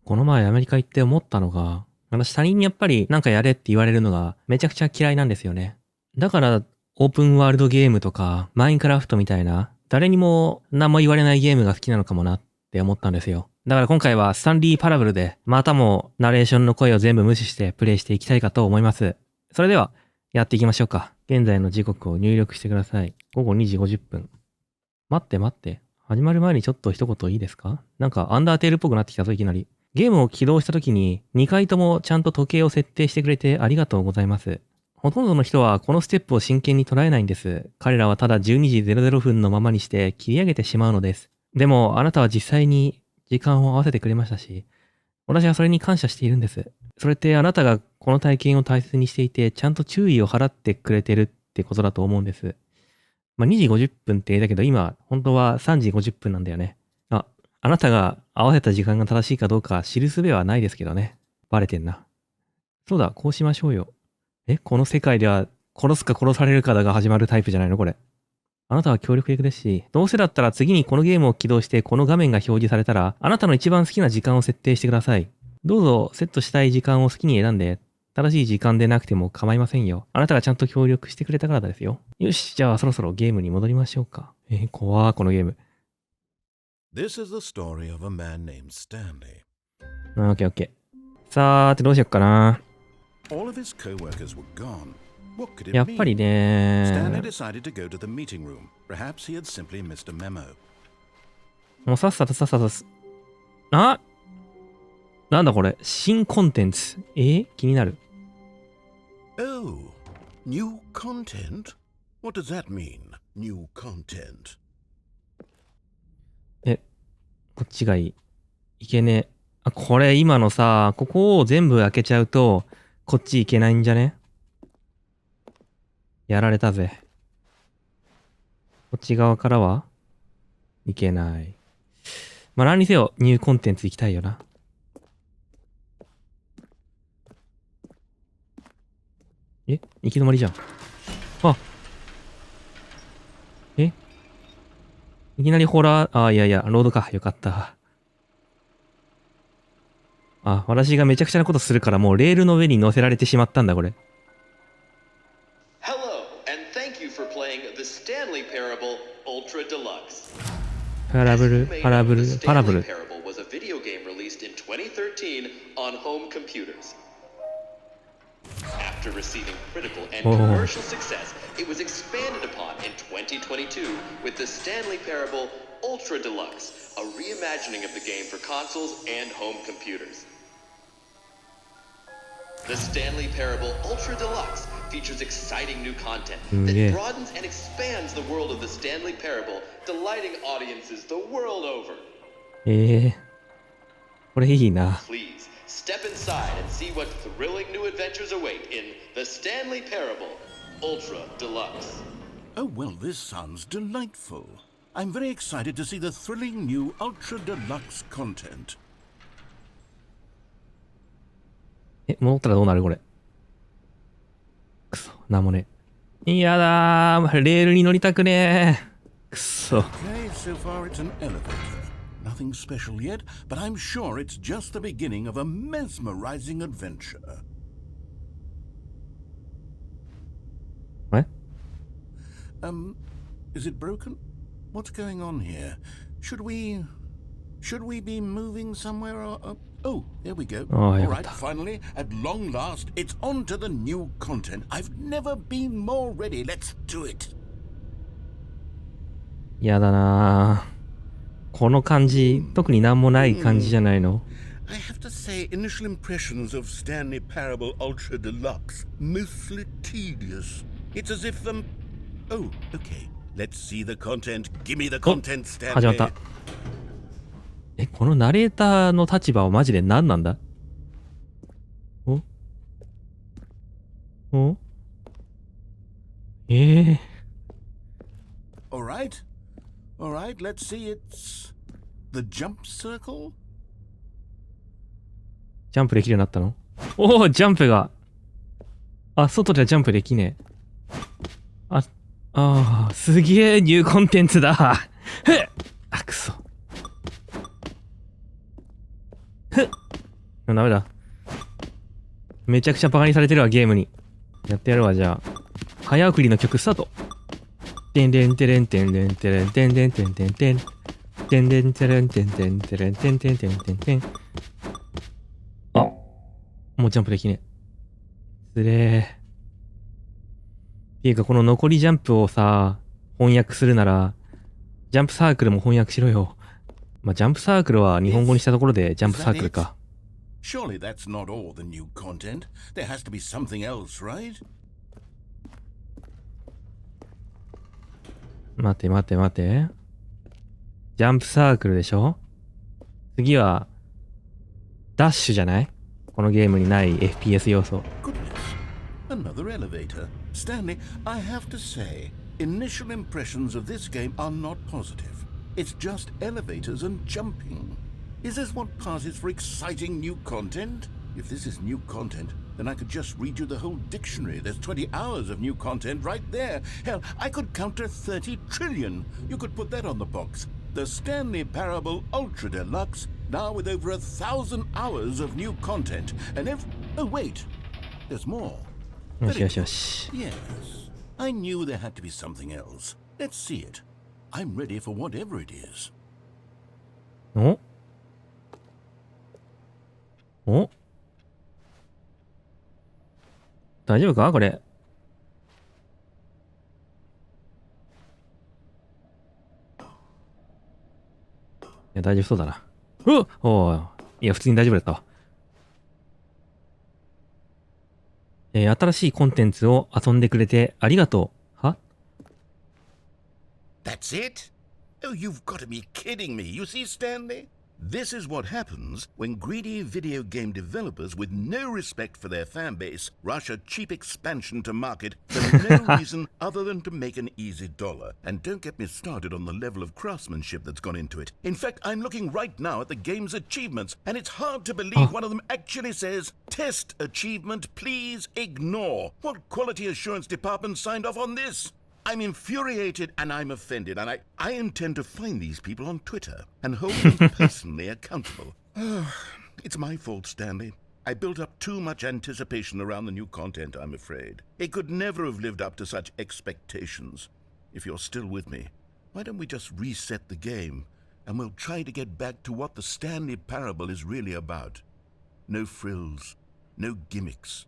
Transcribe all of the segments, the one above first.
この前アメリカ行って思ったのが、私他人にやっぱりなんかやれって言われるのがめちゃくちゃ嫌いなんですよね。だからオープンワールドゲームとかマインクラフトみたいな誰にも何も言われないゲームが好きなのかもなって思ったんですよ。だから今回はスタンリーパラブルでまたもナレーションの声を全部無視してプレイしていきたいかと思います。それではやっていきましょうか。現在の時刻を入力してください。午後2時50分。待って待って。始まる前にちょっと一言いいですか？なんかアンダーテールっぽくなってきたぞいきなり。ゲームを起動した時に2回ともちゃんと時計を設定してくれてありがとうございます。ほとんどの人はこのステップを真剣に捉えないんです。彼らはただ12時00分のままにして切り上げてしまうのです。でもあなたは実際に時間を合わせてくれましたし、私はそれに感謝しているんです。それってあなたがこの体験を大切にしていてちゃんと注意を払ってくれてるってことだと思うんです。2時50分って言ったけど今本当は3時50分なんだよね。あなたが合わせた時間が正しいかどうか知る術はないですけどね。バレてんな。そうだ、こうしましょうよ。この世界では殺すか殺されるかだが始まるタイプじゃないのこれ。あなたは協力的ですし、どうせだったら次にこのゲームを起動してこの画面が表示されたら、あなたの一番好きな時間を設定してください。どうぞセットしたい時間を好きに選んで、正しい時間でなくても構いませんよ。あなたがちゃんと協力してくれたからですよ。よし、じゃあそろそろゲームに戻りましょうか。怖ーこのゲーム。This is the story of a man named Stanley. オッケーオッケー。さーてどうしよっかな。All of his co-workers were gone. What could it やっぱり mean? ね Stanley decided to go to the meeting room. Perhaps he had simply missed a memo. もうさっさとあ、なんだこれ、新コンテンツ。気になる。Oh, new content? What does that mean, new content? こっちがいい。いけねえ。あ、これ今のさ、ここを全部開けちゃうと、こっちいけないんじゃね？やられたぜ。こっち側からはいけない。まあ何にせよ、ニューコンテンツ行きたいよな。行き止まりじゃん。いきなりホラー、いやいや、ロードか。よかった。私がめちゃくちゃなことするからもうレールの上に乗せられてしまったんだ、これ。Hello, and thank you for playing the Stanley Parable Ultra Deluxe. パラブル。The Stanley Parable was a video game released in 2013 on home computers. After receiving critical and commercial success, it was expanded upon in 2022 with the Stanley Parable Ultra Deluxe, a reimagining of the game for consoles and home computers. The Stanley Parable Ultra Deluxe features exciting new content that broadens and expands the world of the Stanley Parable, delighting audiences the world over. これいいな。 Please step inside and see what thrilling new adventures await in the Stanley Parable Ultra Deluxe. Oh, well, this sounds delightful. I'm very excited to see the thrilling new Ultra Deluxe content. 戻ったらどうなるこれ。くそ、なんもねえ。いやだー、レールに乗りたくねえ。くそ。Okay, so far it's an elevator. Nothing special yet, but I'm sure it's just the beginning of a mesmerizing adventure. What? Is it broken? What's going on here? Should we be moving somewhere or oh, there we go. All right, finally, at long last, it's on to the new content. I've never been more ready. Let's do it. やだなー。この感じ、特になんもない感じじゃないの？ I have to say, initial impressions of Stanley Parable Ultra Deluxe, mostly tedious. It's as if oh, okay. Let's see the content. Give me the content, Stanley. 始まった。このナレーターの立場はマジで何なんだ？All right, let's see. It's the jump circle. ジャンプできるようになったの？ジャンプが。外ではジャンプできねえ。すげえニューコンテンツだ。くそ。ダメだ。めちゃくちゃバカにされてるわ、ゲームに。やってやるわ、じゃあ。早送りの曲スタート。てんてんてれんてんてんてれんてんてんてんてんてん。てんてんてれんてんてんてれんてんてんてんてんてん。あ、もうジャンプできねえ。つれー。っていうか、この残りジャンプをさ、翻訳するなら、ジャンプサークルも翻訳しろよ。まあ、ジャンプサークルは日本語にしたところでジャンプサークルか。Surely that's not all the new content. There has to be something else, right? 待て待て待て。ジャンプサークルでしょ？次は、ダッシュじゃない？このゲームにない FPS 要素。Goodness. Another elevator. Stanley, I have to say, initial impressions of this game are not positive. It's just elevators and jumping. Is this what passes for exciting new content? If this is new content, then I could just read you the whole dictionary. There's 20 hours of new content right there. Hell, I could count to 30 trillion. You could put that on the box. The Stanley Parable Ultra Deluxe, now with over 1,000 hours of new content. And if... Oh, wait. There's more. よしよしよし。Yes. I knew there had to be something else. Let's see it. I'm ready for whatever it is. お？お？大丈夫かこれ。いや、大丈夫そうだな。うっおーいや、普通に大丈夫だったわ。新しいコンテンツを遊んでくれてありがとう。は？ That's it? Oh, you've got to be kidding me. You see, Stanley? This is what happens when greedy video game developers with no respect for their fan base rush a cheap expansion to market for no reason other than to make an easy dollar. And don't get me started on the level of craftsmanship that's gone into it. In fact, I'm looking right now at the game's achievements, and it's hard to believe one of them actually says, "Test achievement, please ignore." What quality assurance department signed off on this? I'm infuriated and I'm offended, and I intend to find these people on Twitter and hold them personally accountable. It's my fault, Stanley. I built up too much anticipation around the new content, I'm afraid. It could never have lived up to such expectations. If you're still with me, why don't we just reset the game, and we'll try to get back to what the Stanley Parable is really about. No frills, no gimmicks.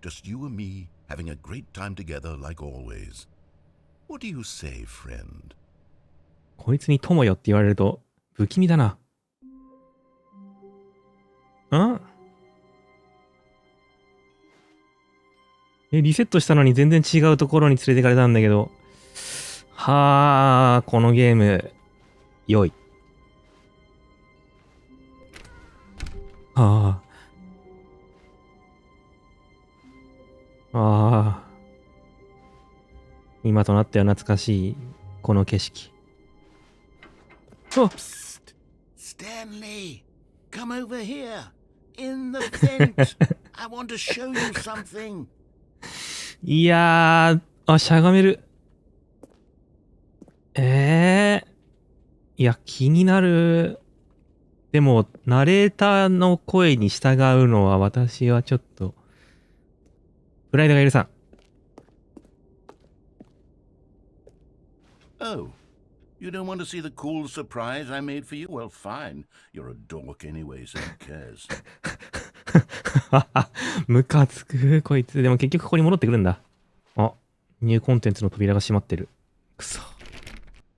Just you and me having a great time together like always.What do you say, friend? こいつに友よって言われると不気味だな。ん？リセットしたのに全然違うところに連れてかれたんだけど。はあ、このゲーム、良い。はあ。ああ。今となっては懐かしいこの景色。Psst. Stanley, come over here. In the vent. I want to show you something. いやー、しゃがめる。いや、気になる。でも、ナレーターの声に従うのは私はちょっと、プライドが許さん。Oh, you don't want to see the cool surprise I made for you? Well, fine. You're a dork anyway, so who cares? ムカつく、こいつ。でも結局ここに戻ってくるんだ。あ、ニューコンテンツの扉が閉まってる。くそ。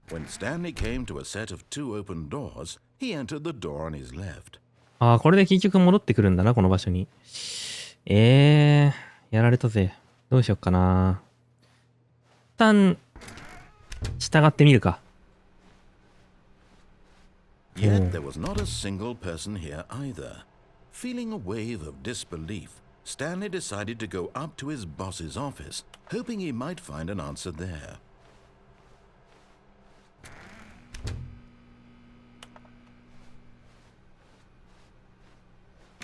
When Stanley came to a set of two open doors, he entered the door on his left. あ、これで結局戻ってくるんだな、この場所に。やられたぜ。どうしよっかな。一旦、従ってみるか。Yet there was not a single person here either. Feeling a wave of disbelief, Stanley decided to go up to his boss's office, hoping he might find an answer there.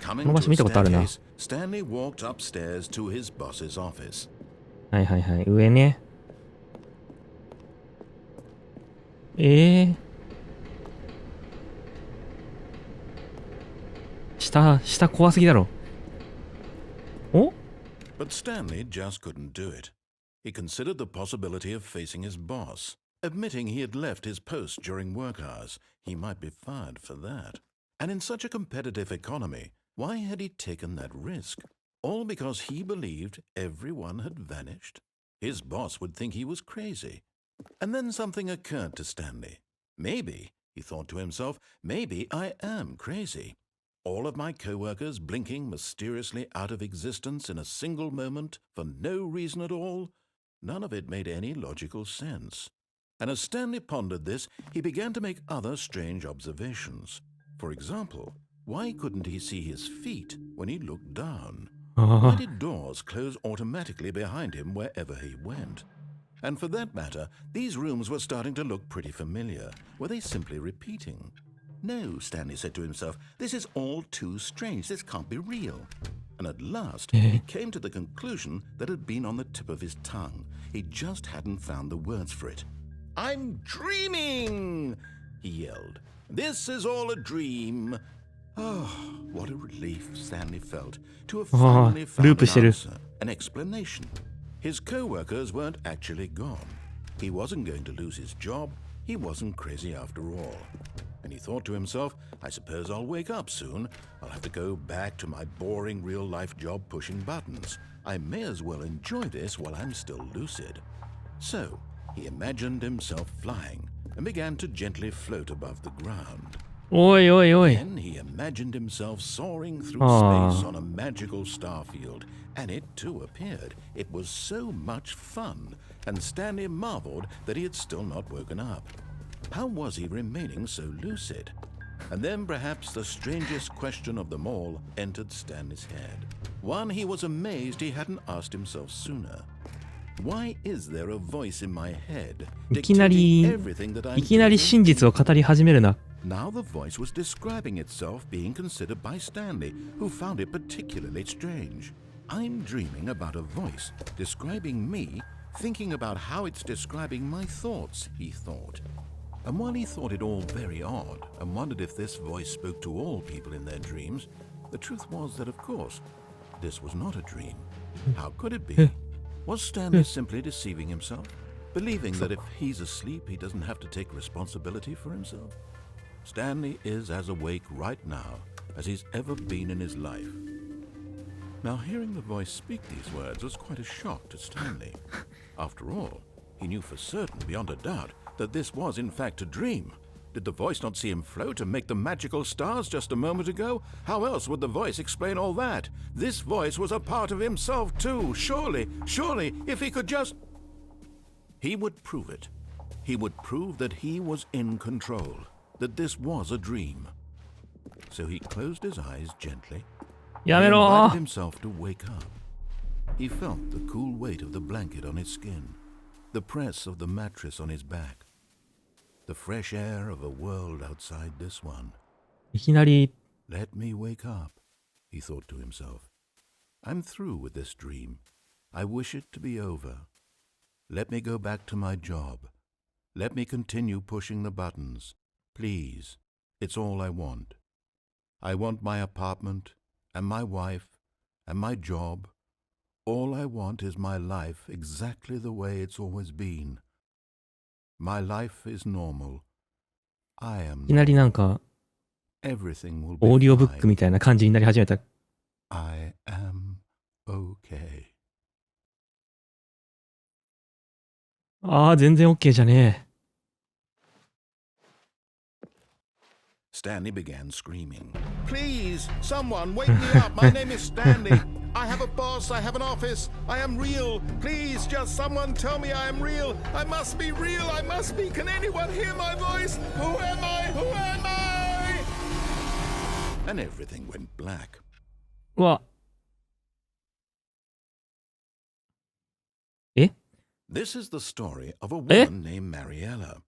この場所見たことあるな。Stanley walked upstairs to his boss's office. はいはいはい、上ね。下下怖すぎだろ。お But Stanley just couldn't do it. He considered the possibility of facing his boss. Admitting he had left his post during work hours, he might be fired for that. And in such a competitive economy, why had he taken that risk? All because he believed everyone had vanished? His boss would think he was crazy. And then something occurred to Stanley. Maybe, he thought to himself, maybe I am crazy. All of my co-workers blinking mysteriously out of existence in a single moment for no reason at all? None of it made any logical sense. And as Stanley pondered this, he began to make other strange observations. For example, why couldn't he see his feet when he looked down? Why did doors close automatically behind him wherever he went? And for that matter, these rooms were starting to look pretty familiar. Were they simply repeating? No, Stanley said to himself, this is all too strange. This can't be real. And at last, he came to the conclusion that had been on the tip of his tongue. He just hadn't found the words for it. I'm dreaming, he yelled. This is all a dream. Oh, what a relief Stanley felt to have finally found an answer, an explanation. His co-workers weren't actually gone. He wasn't going to lose his job. He wasn't crazy after all. And he thought to himself, I suppose I'll wake up soon. I'll have to go back to my boring real-life job pushing buttons. I may as well enjoy this while I'm still lucid. So, he imagined himself flying and began to gently float above the ground. Then he imagined himself soaring through space on a magical starfield, and it too appeared. It was so much fun, and Stanley marveled that he had still not woken up. How was he remaining so lucid? And then perhaps the strangest question of them all entered Stanley's head. One he was amazed he hadn't asked himself sooner. Why is there a voice in my head dictating everything that I'm doing? いきなり真実を語り始めるな。 Now the voice was describing itself being considered by Stanley, who found it particularly strange. I'm dreaming about a voice describing me, thinking about how it's describing my thoughts, he thought. And while he thought it all very odd and wondered if this voice spoke to all people in their dreams, the truth was that, of course, this was not a dream. How could it be? Was Stanley simply deceiving himself, believing that if he's asleep, he doesn't have to take responsibility for himself? Stanley is as awake right now as he's ever been in his life. Now, hearing the voice speak these words was quite a shock to Stanley. After all, he knew for certain, beyond a doubt, that this was in fact a dream. Did the voice not see him float and make the magical stars just a moment ago? How else would the voice explain all that? This voice was a part of himself too. Surely, if he could just... He would prove it. He would prove that he was in control, that this was a dream. So he closed his eyes gently. He invited himself to wake up. He felt the cool weight of the blanket on his skin, the press of the mattress on his back, the fresh air of a world outside this one. いきなり Let me wake up, he thought to himself. I'm through with this dream. I wish it to be over. Let me go back to my job. Let me continue pushing the buttons. Please, it's all I want. I want my apartment and my wife and my job. All I want is my life exactly the way it's always been. My life is normal. I am いきなりなんか Everything will オー be ディオブック fine. みたいな感じになり始めた。 I am okay. ああ、全然 OK じゃね Stanley began screaming. Please, someone, wake me up. My name is Stanley. I have a boss. I have an office. I am real. Please, just someone tell me I am real. I must be real. I must be. Can anyone hear my voice? Who am I? Who am I? And everything went black. え。うわ。え This is the story of a woman named Mariella.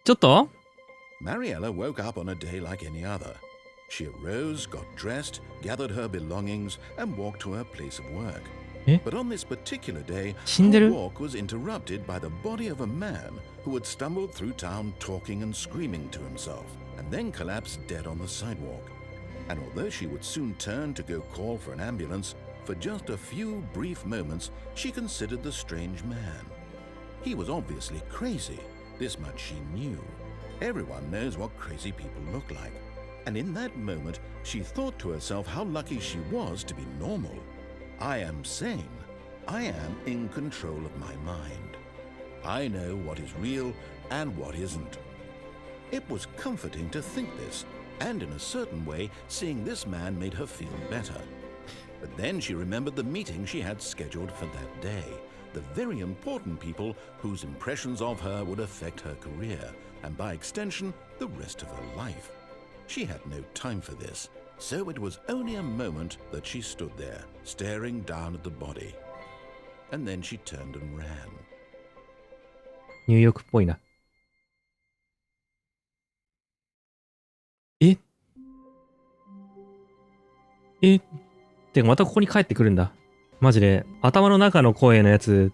ちょっと Mariella woke up on a day like any other. She arose, got dressed, gathered her belongings, and walked to her place of work. But on this particular day, 死んで her る walk was interrupted by the body of a man who had stumbled through town talking and screaming to himself, and then collapsed dead on the sidewalk. And although she would soon turn to go call for an ambulance, for just a few brief moments she considered the strange man. He was obviously crazy, this much she knew. Everyone knows what crazy people look like. And in that moment, she thought to herself how lucky she was to be normal. I am sane. I am in control of my mind. I know what is real and what isn't. It was comforting to think this, and in a certain way, seeing this man made her feel better. But then she remembered the meeting she had scheduled for that day, the very important people whose impressions of her would affect her career, and by extension, the rest of her life. She had no time for this, so it was only a moment that she stood there, staring down at the body. And then she turned and ran. ニューヨークっぽいな。えてかまたここに帰ってくるんだ。マジで、頭の中の声のやつ、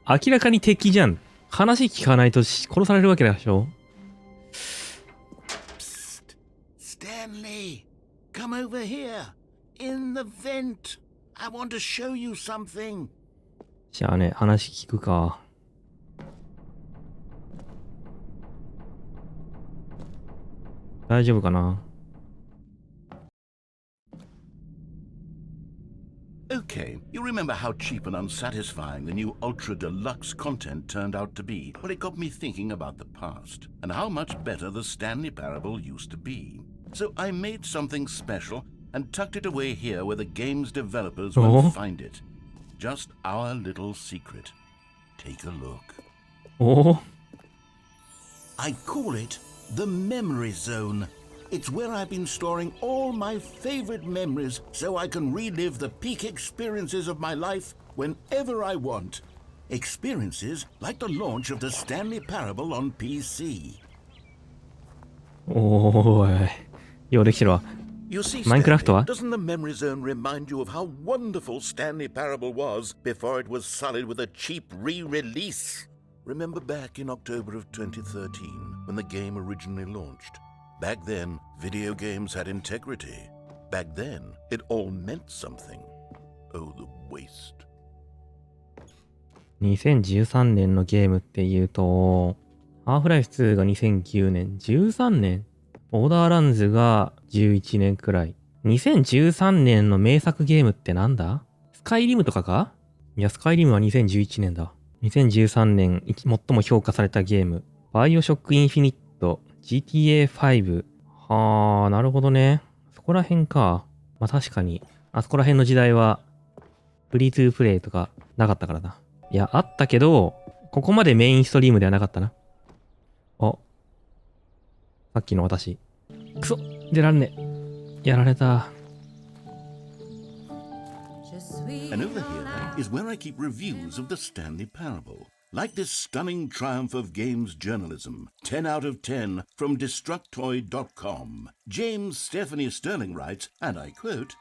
明らかに敵じゃん。話聞かないと殺されるわけでしょ。Psst. Stanley, come over here. In the vent. I want to show you something. じゃあね、話聞くか。大丈夫かな。Okay, you remember how cheap and unsatisfying the new Ultra Deluxe content turned out to be? Well, it got me thinking about the past and how much better the Stanley Parable used to be. So I made something special and tucked it away here where the game's developers won't find it. Just our little secret. Take a look. Oh. I call it the Memory Zone. It's where I've been storing all my favorite memories so I can relive the peak experiences of my life whenever I want. Experiences like the launch of the Stanley Parable on PC. おーい。ようできてるわ。You see, Minecraft Stanley, は doesn't the Memory Zone remind you of how wonderful Stanley Parable was before it was sullied with a cheap re-release? Remember back in October of 2013 when the game originally launched? Back then, video games had integrity. Back then, it all meant something. Oh, the waste. 2013年のゲームって言うと、ハーフライフ2が2009年、13年、ボーダーランズが11年くらい。2013年の名作ゲームってなんだ？スカイリムとかか？いや、スカイリムは2011年だ。2013年最も評価されたゲーム、バイオショックインフィニット、GTA5。はあ、なるほどね。そこら辺か。まあ確かに、あそこら辺の時代は、フリートゥープレイとかなかったからな。いや、あったけど、ここまでメインストリームではなかったな。あ。さっきの私。くそ！出らんね。やられた。And over here is where I keep reviews of the Stanley Parable. Like this stunning triumph of games journalism, 10 out of 10 from Destructoid.com. James Stephanie Sterling writes, and I quote,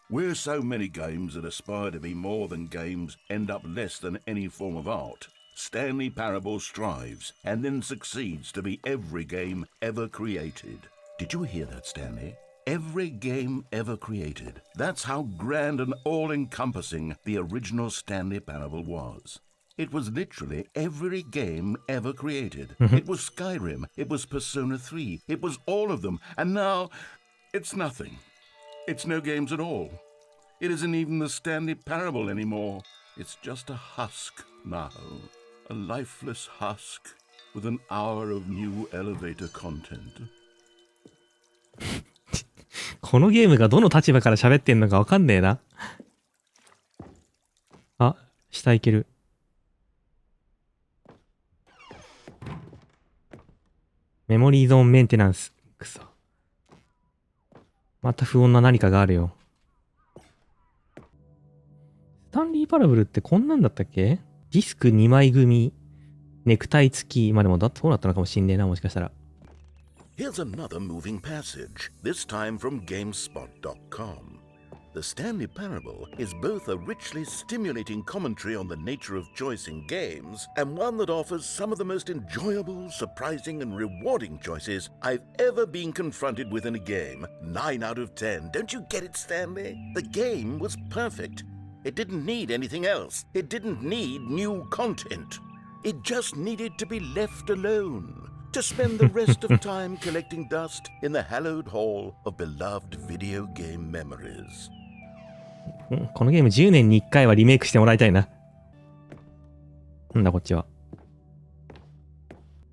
"Where so many games that aspire to be more than games end up less than any form of art, Stanley Parable strives and then succeeds to be every game ever created." Did you hear that, Stanley? Every game ever created. That's how grand and all-encompassing the original Stanley Parable was. It was literally every game ever created. It was Skyrim. It was Persona 3. It was all of them. And now, it's nothing. It's no games at all. It isn't even the Stanley Parable anymore. It's just a husk now. A lifeless husk with an hour of new elevator content. このゲームがどの立場から喋ってんのかわかんねえな。あ、下いける。メモリーゾーンメンテナンス。くそ。また不穏な何かがあるよ。スタンリーパラブルってこんなんだったっけ？ディスク2枚組、ネクタイ付き。まあでもそうだったのかもしんねえな、もしかしたら。Here's another moving passage, this time from GameSpot.com. The Stanley Parable is both a richly stimulating commentary on the nature of choice in games and one that offers some of the most enjoyable, surprising, and rewarding choices I've ever been confronted with in a game. 9 out of 10. Don't you get it, Stanley? The game was perfect. It didn't need anything else. It didn't need new content. It just needed to be left alone to spend the rest of time collecting dust in the hallowed hall of beloved video game memories. このゲーム10年に1回はリメイクしてもらいたいな。なんだこっちは。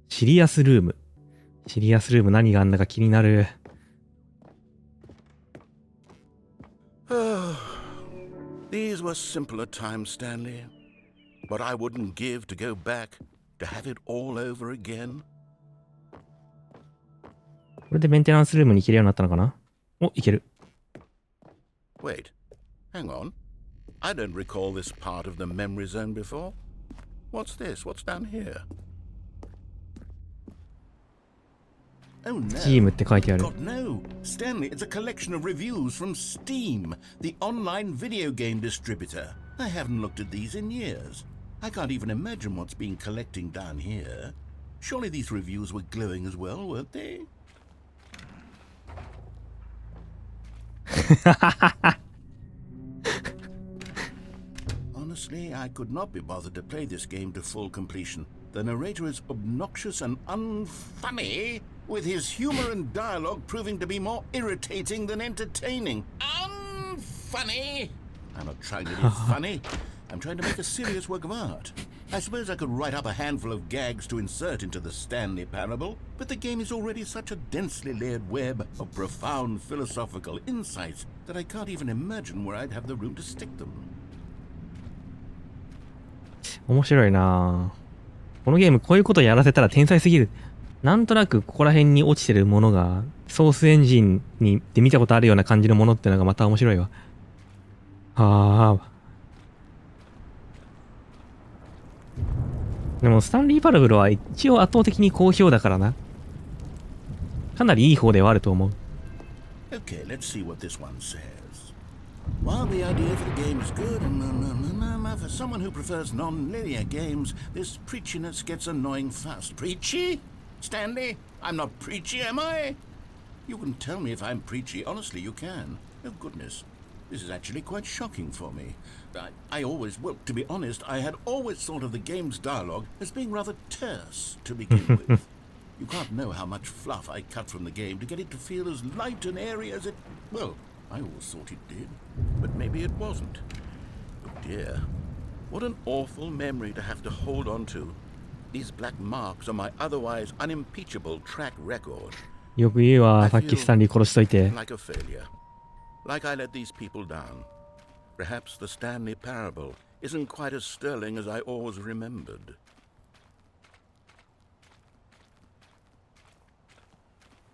シリアスルーム。シリアスルーム何があんだか気になる。These were simpler times, Stanley. But I wouldn't give to go back to have it all over again. これでメンテナンスルームに行けるようになったのかな？お、行ける。Wait, hang on. I don't recall this part of the memory zone before. What's this? What's down here? Oh no. Steam って書いてある。God no. Stanley, it's a collection of reviews from Steam, the online video game distributor. I haven't looked at these in years. I can't even imagine what's been collecting down here. Surely these reviews were glowing as well, weren't they? Honestly, I could not be bothered to play this game to full completion. The narrator is obnoxious and unfunny, with his humor and dialogue proving to be more irritating than entertaining. Unfunny! I'm not trying to be funny. I'm trying to make a serious work of art. I suppose I could write up a handful of gags to insert into the Stanley Parable, but the game is already such a densely layered web of profound philosophical insights that I can't even imagine where I'd have the room to stick them. 面白いなぁ。このゲームこういうことやらせたら天才すぎる。なんとなくここら辺に落ちてるものがソースエンジンにで見たことあるような感じのものってのがまた面白いわ。はあ。でもスタンリーパラブルは一応圧倒的に好評だからな。かなりいい方ではあると思う。Okay, let's see what this one says. While the idea for the game is good, for someone who prefers non-linear games, this preachiness gets annoying fast. Preachy? Stanley, I'm not preachy, am I? You can tell me if I'm preachy. Honestly, you can. Oh, goodness. This is actually quite shocking for me. Well, to be honest, I had always thought of the game's dialogue as being rather terse to begin with. You can't know how much fluff I cut from the game to get it to feel as light and airy as it... Well, I always thought it did, but maybe it wasn't. Oh dear, what an awful memory to have to hold on to. These black marks are my otherwise unimpeachable track record. よく言うわ、さっきスタンリー殺しといて。Like a failure. Like I let these people down. Perhaps the Stanley Parable isn't quite as sterling as I always remembered.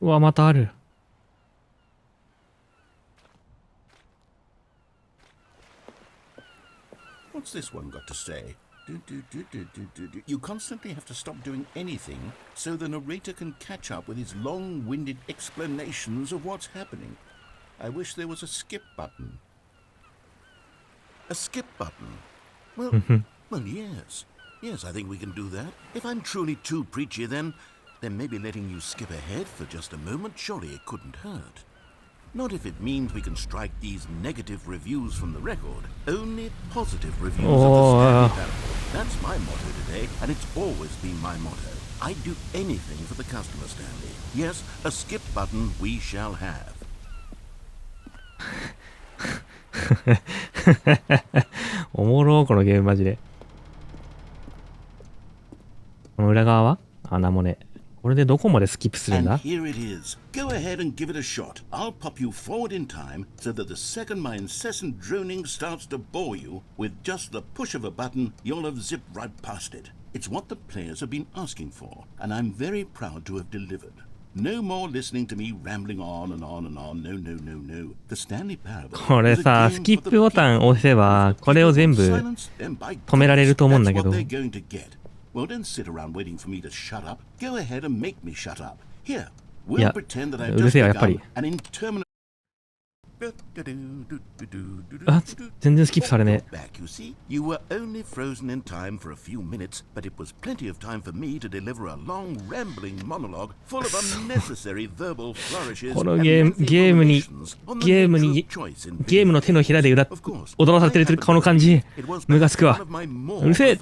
うわ、またある。What's this one got to say? You constantly have to stop doing anything so the narrator can catch up with his long-winded explanations of what's happening. I wish there was a skip button. A skip button? Well, yes. Yes, I think we can do that. If I'm truly too preachy, then maybe letting you skip ahead for just a moment, surely it couldn't hurt. Not if it means we can strike these negative reviews from the record. Only positive reviews of the Stanley Parable. That's my motto today, and it's always been my motto. I'd do anything for the customer, Stanley. Yes, a skip button we shall have. おもろーこのゲームマジで。この裏側は穴もね。これでどこまでスキップするんだ？ And here it is. Go ahead and give it a shot. I'll pop you forward in time so that the second my incessant droning starts to bore you, with just the push of a button, you'll have zipped right past it. It's what the players have been asking for, and I'm very proud to have delivered. No more listening to me rambling on and on and on. No, no, no, no. The Stanley Parable. これさ、スキップボタン押せば、これを全部止められると思うんだけど。Well, don't sit around waiting for me to shut up. Go ahead and make me shut up. Here, we'll pretend that I've just begun an interminable... あ、全然スキップされねえ。Back, you see, you were only frozen in time for a few minutes, but it was plenty of time for me to deliver a long, rambling monologue full of unnecessary verbal flourishes この and ゲ lengthy ームに ruminations on the ゲーム nature に of choice in ゲームの手のひらで踊らされてるこの感じ、ムカつくわ。うるせえ。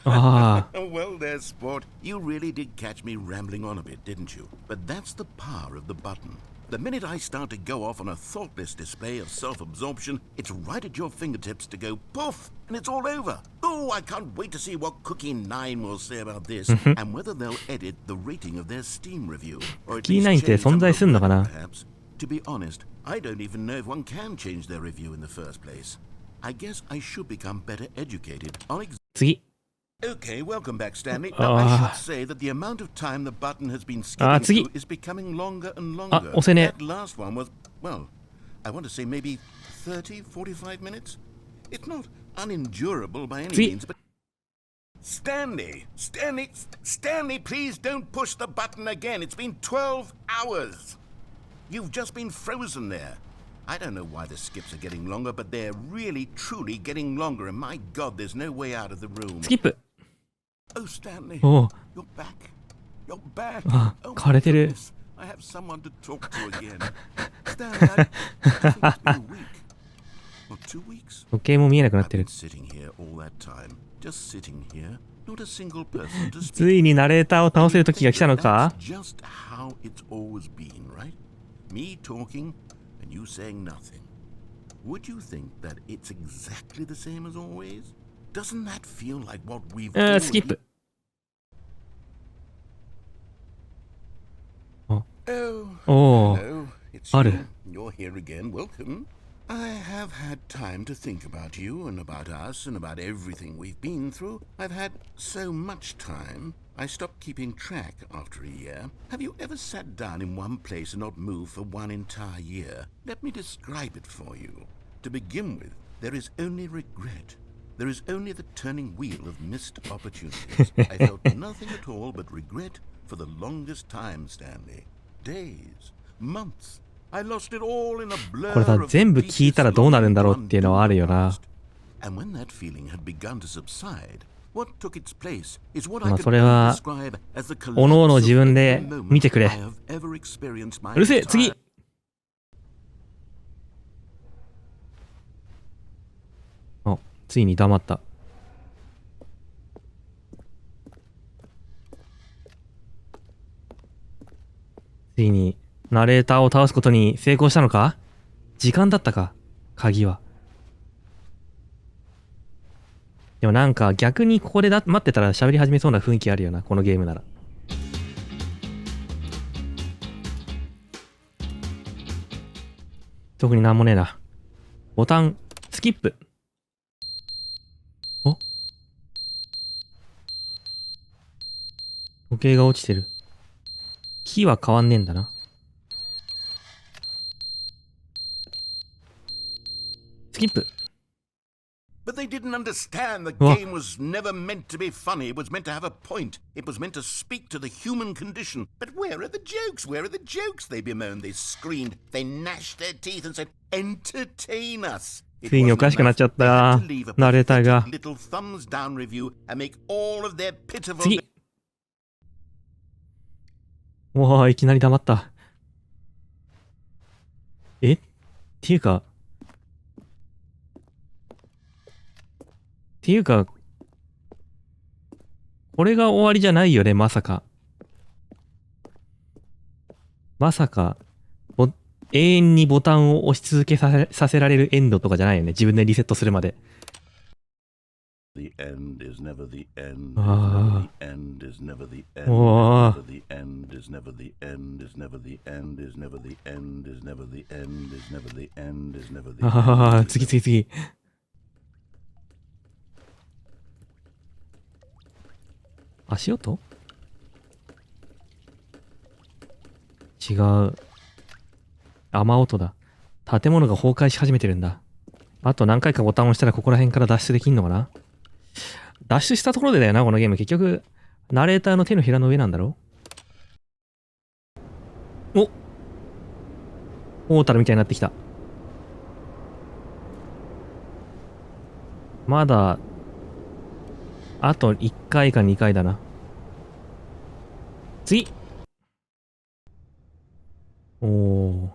ああ。Well there, sport. You really did catch me rambling on a bit, didn't you? But that's the power of the button. The minute I start to go off on a thoughtless display of self-absorption, it's right at your fingertips to go poof, and it's all over. Oh, I can't wait to see what Cookie9 will say about this, and whether they'll edit the rating of their Steam review, or at least Cookie9 って存在すんのかな? perhaps. To be honest, I don't even know if one can change their review in the first place. I guess I should become better educated on次。Okay, welcome back, Stanley. Now, I should say that the amount of time the button has been skipping through is becoming longer and longer. That last one was, well, I want to say maybe 30, 45 minutes? It's not unendurable by any means, but... Stanley, please don't push the button again. It's been 12 hours. You've just been frozen there. I don't know why the skips are getting longer, but they're really, truly getting longer, and my God, there's no way out of the room. Skip. Oh, Stanley, you're back. You're back. Oh, my goodness. I have someone to talk to again. Stanley, I think it's been a week. Or 2 weeks. 時計も見えなくなってる。 Sitting here all that time, just sitting here, not a single person to speak. ついにナレーターを倒せる時が来たのか? Just how it's always been, right? Me talking and you saying nothing. Would you think that it's exactly the same as always? Doesn't that feel like what we've skip. Oh, oh. Hello. It's you. You're here again. Welcome. I have had time to think about you and about us and about everything we've been through. I've had so much time. I stopped keeping track after a year. Have you ever sat down in one place and not moved for one entire year? Let me describe it for you. To begin with, there is only regret. There is only the turning wheel of missed opportunities. I felt nothing at all but regret for the longest time, Stanley. Days, months. I lost it all in a blur これさ、全部聞いたらどうなるんだろうっていうのはあるよな。And when that feeling had begun to subside, what took its place is what ま I あ could それは describe as the おのおの collapse 自 of 分で every 見て moment くれ。 I have ever experienced my うるせえ、次。 entireあ、ついに黙った。ついにナレーターを倒すことに成功したのか？時間だったか？鍵は。でもなんか逆にここで待ってたら喋り始めそうな雰囲気あるよな、このゲームなら。特になんもねえな。ボタン、スキップ。お？時計が落ちてる。キーは変わんねえんだな。スキップ。But they didn't understand the game was never meant to be funny. It was meant to have a point. It was meant to speak to the human condition. But where are the jokes? Where are the jokes? They bemoaned, they screamed, they gnashed their teeth and said, entertain us. ついにおかしくなっちゃった。ナレーターが。次。おー、いきなり黙った。っていうか、これが終わりじゃないよね、まさか。まさか、永遠にボタンを押し続けさせられるエンドとかじゃないよね。自分でリセットするまで。The end is never the end. Ah. The end is never the end. Oh. The end is never the end. Is never the end. Is never the end. Is never the end. Is never the end. Is never the end. ああ、次。足音？違う。雨音だ。建物が崩壊し始めてるんだ。あと何回かボタンを押したらここら辺から脱出できんのかな？脱出したところでだよな、このゲーム。結局、ナレーターの手のひらの上なんだろ？お！ポータルみたいになってきた。まだ、あと1回か2回だな。次。おー。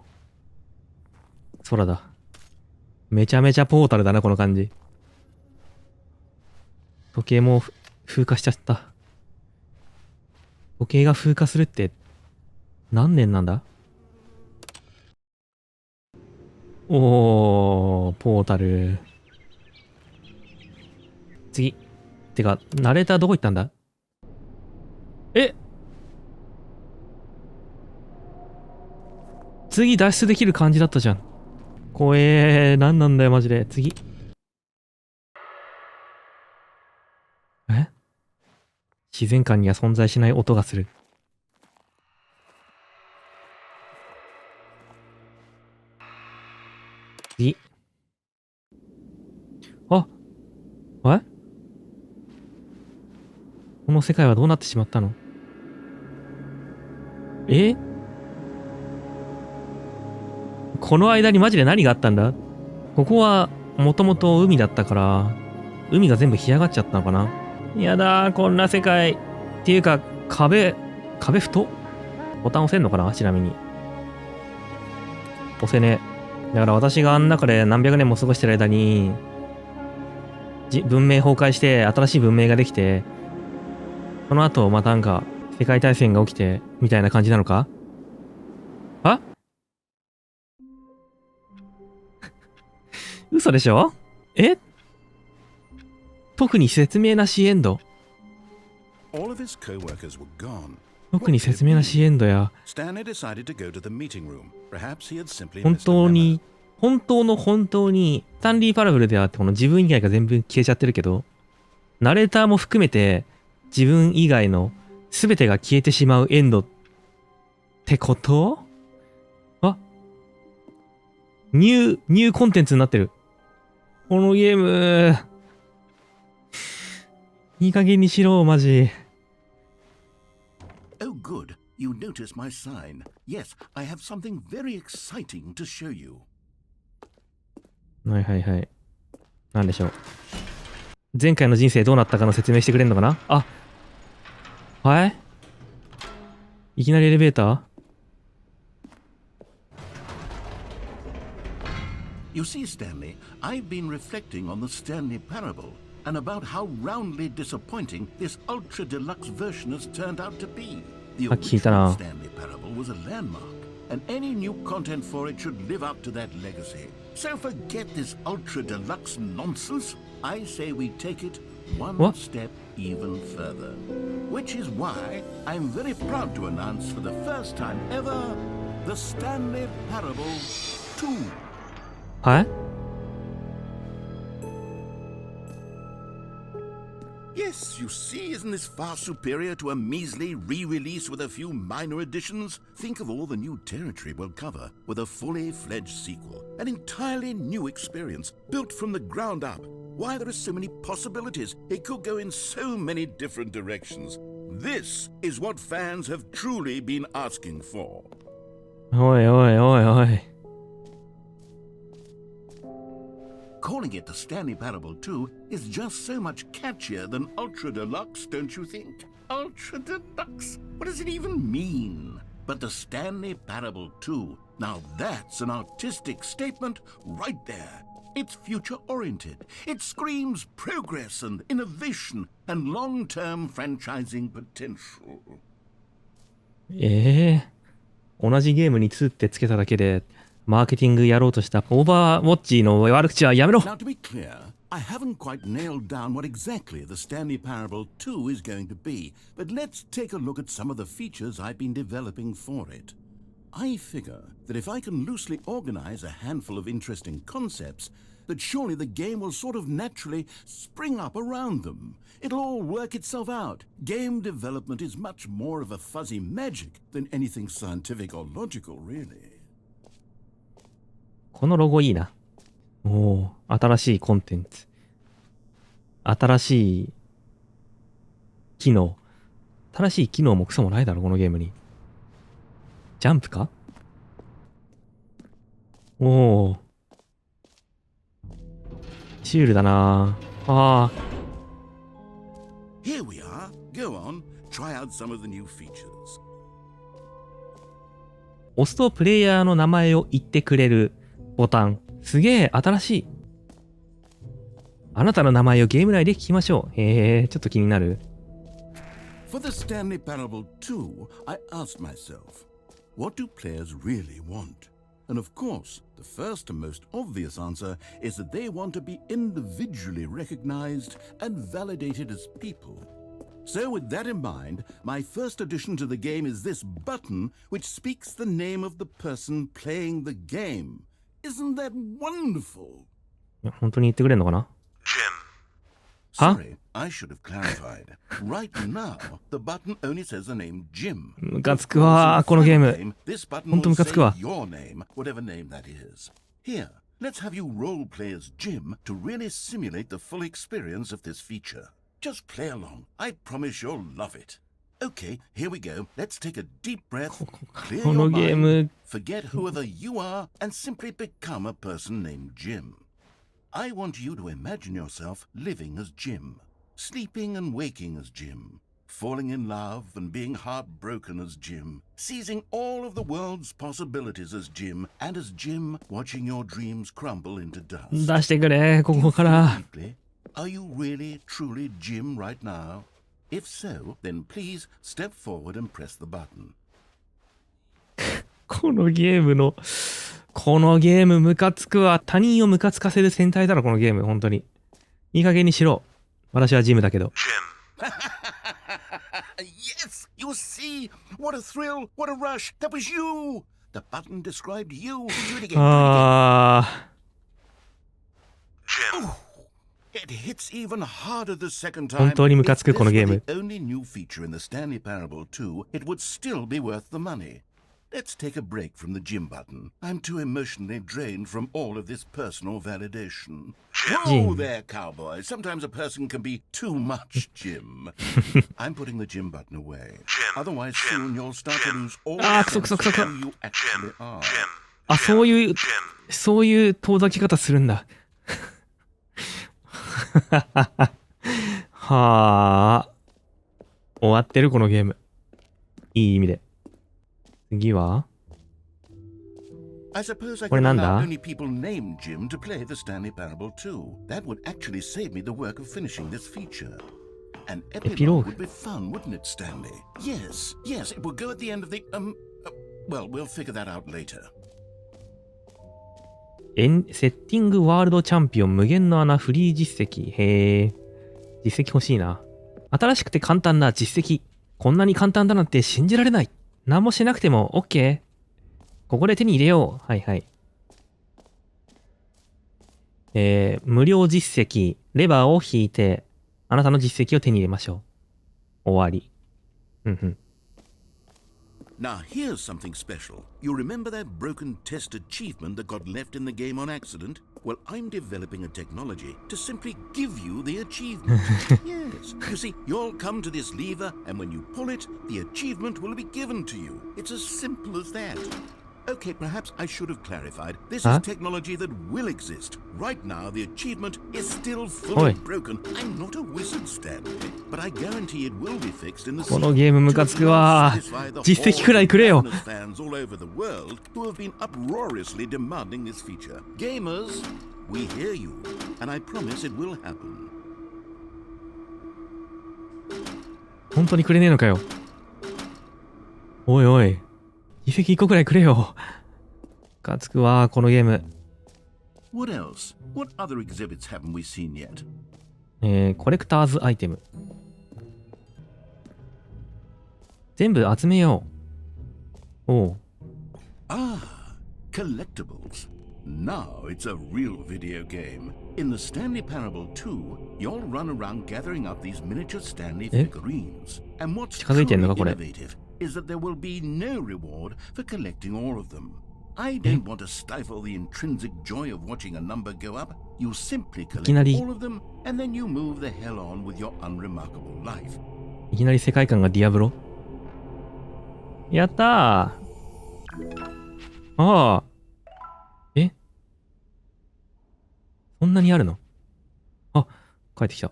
空だ。めちゃめちゃポータルだな、この感じ。時計も風化しちゃった。時計が風化するって、何年なんだ？おー、ポータル。次。てか、ナレーターどこ行ったんだ？え？次脱出できる感じだったじゃん。怖えー。何なんだよ、マジで。次。え？自然界には存在しない音がする。次。あ、え？この世界はどうなってしまったの？え？この間にマジで何があったんだ？ここはもともと海だったから、海が全部干上がっちゃったのかな？やだー、こんな世界。っていうか、壁太っ？ボタン押せんのかな？ちなみに。押せねえ。だから私があん中で何百年も過ごしてる間に、文明崩壊して新しい文明ができて、その後またなんか世界大戦が起きて、みたいな感じなのか？あ？嘘でしょ？え？特に説明なしエンド。特に説明なしエンドや。本当に、スタンリーパラブルではこの自分以外が全部消えちゃってるけど、ナレーターも含めて自分以外の全てが消えてしまうエンドってこと？あ、ニューコンテンツになってる。このゲーム、いい加減にしろ、マジ。Oh, good. You notice my sign. Yes, I have something very exciting to show you. はいはいはい。なんでしょう。前回の人生どうなったかの説明してくれんのかな？あ、はい？いきなりエレベーター？ You see, Stanley, I've been reflecting on the Stanley parable and about how roundly disappointing this ultra deluxe version has turned out to be. The original Stanley parable was a landmark, and any new content for it should live up to that legacy. So forget this ultra deluxe nonsense. I say we take it one step even further. Which is why I'm very proud to announce for the first time ever the Stanley Parable 2. はい？ Yes, you see, isn't this far superior to a measly re-release with a few minor additions? Think of all the new territory we'll cover with a fully fledged sequel. An entirely new experience, built from the ground up. Why, there are so many possibilities. It could go in so many different directions. This is what fans have truly been asking for. おいおいおいおい。Calling it the Stanley Parable 2 is just so much catchier than Ultra Deluxe, don't you think? Ultra Deluxe? What does it even mean? But the Stanley Parable 2, now that's an artistic statement right there. It's future-oriented. It screams progress and innovation and long-term franchising potential. 同じゲームに2ってつけただけで、マーケティングやろうとしたオーバーウォッチの悪口はやめろ。 Now to be clear, I haven't quite nailed down what exactly the Stanley Parable 2 is going to be, but let's take a look at some of the features I've been developing for it. I figure that if I can loosely organize a handful of interesting concepts, that surely the game will sort of naturally spring up around them. It'll all work itself out. Game development is much more of a fuzzy magic than anything scientific or logical, really. このロゴいいな。おお、新しいコンテンツ。新しい機能。新しい機能もクソもないだろ、このゲームに。ジャンプか？おお。シュールだなあ。Here we are. Go on. Try out some of the new features. 押すとプレイヤーの名前を言ってくれるボタン。すげえ、新しい。あなたの名前をゲーム内で聞きましょう。へえ、ちょっと気になる。For the Stanley Parable 2, I asked myself, what do players really want? And of course, the first and most obvious answer is that they want to be individually recognized and validated as people. So with that in mind, my first addition to the game is this button which speaks the name of the person playing the game. Isn't that wonderful? 本当に言ってくれるのかな？ Sorry, I should have clarified. Right now, the button only says the name Jim. ムカつくわー、このゲーム。 This button 本当 will ムカつくわ。 say your name, whatever name that is. Here, let's have you role play as Jim to really simulate the full experience of this feature. Just play along. I promise you'll love it. Okay, here we go. Let's take a deep breath, clear こ your のゲー mind, ム、 forget whoever you are, and simply become a person named Jim. I want you to imagine yourself living as Jim, sleeping and waking as Jim, falling in love and being heartbroken as Jim, seizing all of the world's possibilities as Jim, and as Jim watching your dreams crumble into dust. 出してくれ、こ Do you こか feel ら。 deeply? Are you really, truly Jim right now? If so, then please step forward and press the button. このゲームムカつくわ。他人をムカつかせる戦隊だろ、このゲーム。本当に。いい加減にしろ。私はジムだけど。Yes, you see, what a thrill, what a rush. That was you. The button described you. Do it again. あ It hits even harder the second time. 本当にムカつく、 If このゲー this ム。 were the only new feature in the Stanley Parable 2, it would still be worth the money. Let's take a break from the gym button. I'm too emotionally drained from all of this personal validation. Whoa there, cowboy. Sometimes a person can be too much Jim. I'm putting the gym button away. Otherwise, soon you'll start to lose all sense of who you actually are. あ、そういう遠ざけ方するんだ。はあ。終わってる、このゲーム。いい意味で。次は I suppose I これ could なん allow だ only people named Jim to play the Stanley Parable 2. That would actually save me the work of finishing this feature. An epilogue would be fun, wouldn't it, Stanley? Yes, yes, it would go at the end of the, well, we'll figure that out later. セッティングワールドチャンピオン無限の穴フリー実績。へえ。実績欲しいな。新しくて簡単な実績。こんなに簡単だなんて信じられない。何もしなくても OK。ここで手に入れよう。はいはい。無料実績。レバーを引いて、あなたの実績を手に入れましょう。終わり。うんうん。Now here's something special. You remember that broken test achievement that got left in the game on accident? Well, I'm developing a technology to simply give you the achievement. Yes. You see, you'll come to this lever, and when you pull it, the achievement will be given to you. It's as simple as that. Okay, perhaps I should have clarified. This is technology that will exist. Right now, the achievement is still fully broken. I'm not a wizard, Stanley, but I guarantee it will be fixed in the このゲームムカつくわ。実績くらいくれよ。 fans all over the world who have been uproariously demanding this feature. Gamers, we hear you, and I promise it will happen. 本当にくれねえのかよ。おいおい。実績1個くらいくれよ。ムカつくわ、このゲーム。What else? What other exhibits haven't we seen yet? コレクターズアイテム。全部集めよう。おう。Ah, collectibles. Now it's a real video game. In the Stanley Parable 2, you'll run around gathering up these miniature Stanley figurines. And what's 近づいてんのか、これ。 innovative is that there will be no reward for collecting all of them. I don't want to stifle the intrinsic joy of watching a number go up. You simply collect all of them, and then you move the hell on with your unremarkable life. いきなり世界観がディアブロ。やったー。ああ。えんなにあるの？あ、帰ってきた。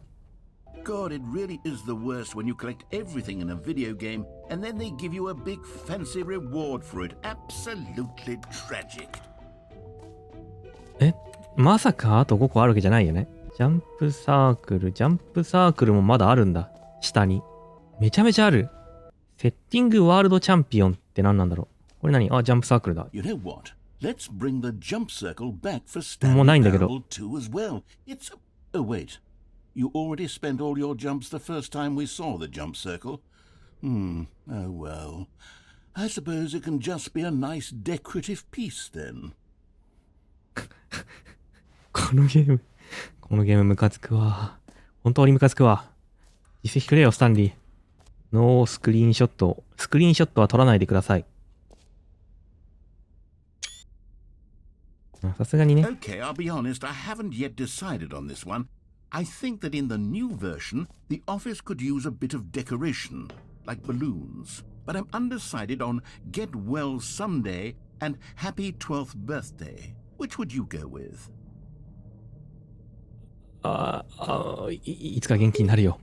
God, it really is the worst when you collect everything in a video game and then they give you a big fancy reward for it. Absolutely tragic. え、まさかあと5個あるわけじゃないよね。ジャンプサークルもまだあるんだ。下に。めちゃめちゃある。セッティングワールドチャンピオンって何なんだろう。これ何？あ、ジャンプサークルだ。You know what? Let's bring the jump circle back for Stanley もうないんだけど。Parable 2 as well. It's a... Oh, wait. You already spent all your jumps the first time we saw the jump circle. Oh well. I suppose it can just be a nice decorative piece then. このゲームムカつくわ。本当にムカつくわ。実績くれよ、スタンリー。ノースクリーンショット。スクリーンショットは撮らないでください。さすがにね。Okay, I'll be honest, I haven't yet decided on this one. I think that in the new version, the office could use a bit of decoration, like balloons. But I'm undecided on Get Well Someday and Happy 12th Birthday. Which would you go with? いつか元気になるよ。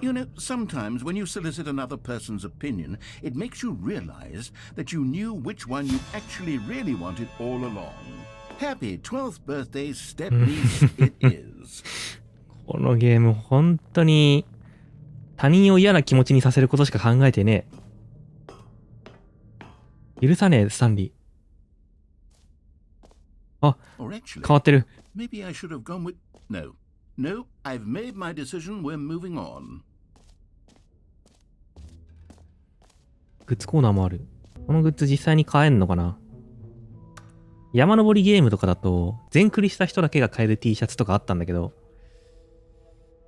You know, sometimes when you solicit another person's opinion, it makes you realize that you knew which one you actually really wanted all along. Happy 12th birthday, step niece, it is. このゲーム本当に他人を嫌な気持ちにさせることしか考えてねえ。許さねえ、スタンリー。あ、変わってる。Maybe I should have gone with... No, I've made my decision. We're moving on. グッズコーナーもある。このグッズ実際に買えんのかな？山登りゲームとかだと全クリした人だけが買える T シャツとかあったんだけど、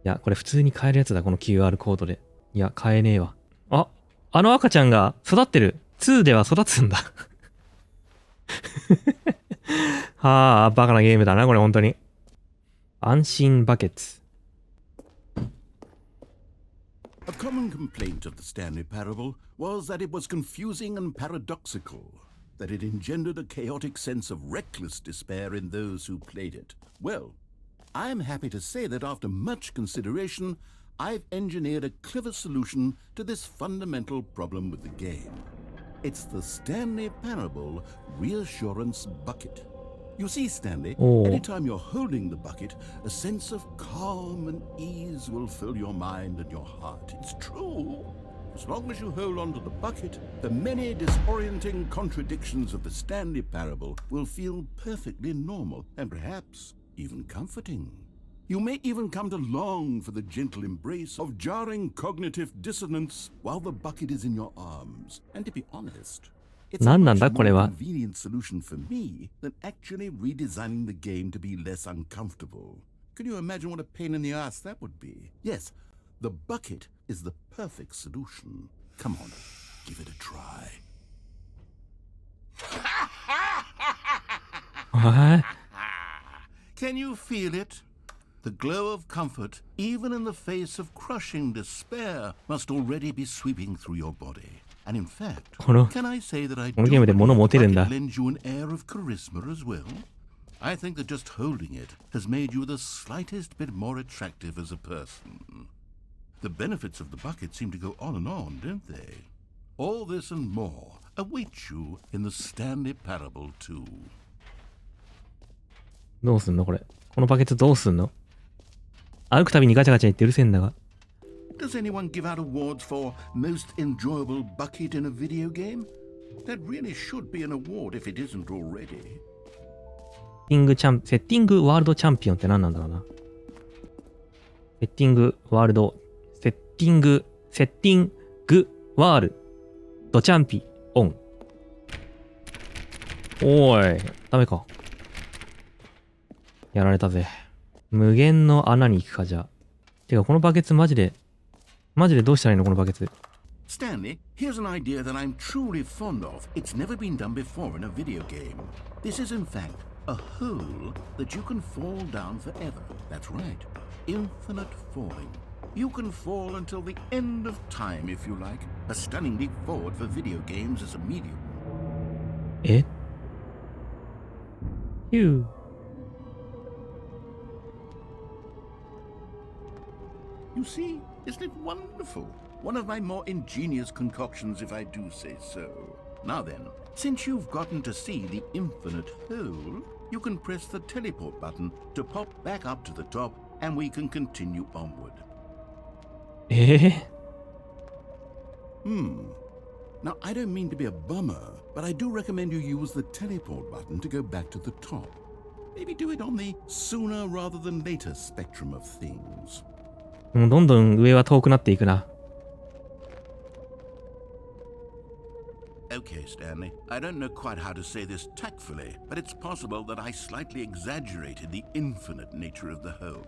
いや、これ普通に買えるやつだ、この QR コードで。いや、買えねえわ。あ、あの赤ちゃんが育ってる。2では育つんだ。はあ、バカなゲームだな、これ本当に。安心バケツ。A common complaint of the Stanley Parable was that it was confusing and paradoxical, that it engendered a chaotic sense of reckless despair in those who played it. Well, I'm happy to say that after much consideration, I've engineered a clever solution to this fundamental problem with the game. It's the Stanley Parable Reassurance Bucket. You see, Stanley, anytime you're holding the bucket, a sense of calm and ease will fill your mind and your heart. It's true. As long as you hold on to the bucket, the many disorienting contradictions of the Stanley Parable will feel perfectly normal and perhaps even comforting. You may even come to long for the gentle embrace of jarring cognitive dissonance while the bucket is in your arms. And to be honest, it's a much more convenient solution for me than actually redesigning the game to be less uncomfortable. Can you imagine what a pain in the ass that would be? Yes, the bucket is the perfect solution. Come on, give it a try. Can you feel it? The glow of comfort, even in the face of crushing despair, must already be sweeping through your body. And in fact, can I say that I do believe the bucket lends you an air of charisma as well? I think that just holding it has made you the slightest bit more attractive as a person. The benefits of the bucket seem to go on, don't they? All this and more await you in the Stanley Parable 2. どうすんのこれ。このバケツどうすんの？歩くたびにガチャガチャ言ってうるせえんだが。Does anyone give out awards for most enjoyable bucket in a video game? That really should be an award if it isn't already. セッティングワールドチャンピオンって何なんだろうな。セッティングワールドチャンピオン。おーい、ダメか。やられたぜ。無限の穴に行くか、じゃあ。てか、このバケツマジでどうしたらいいのこのバケツ。Stanley, here's an idea that I'm truly fond of. It's never been done before in a video game. This is in fact a hole that you can fall down forever. That's right. Infinite falling. You can fall until the end of time if you like. A stunning leap forward for video games as a medium. え？ヒュー。You see, isn't it wonderful? One of my more ingenious concoctions, if I do say so. Now then, since you've gotten to see the infinite hole, you can press the teleport button to pop back up to the top, and we can continue onward. Now, I don't mean to be a bummer, but I do recommend you use the teleport button to go back to the top. Maybe do it on the sooner rather than later spectrum of things. どんどん上は遠くなっていくな。Okay, Stanley, I don't know quite how to say this tactfully, but it's possible that I slightly exaggerated the infinite nature of the hole.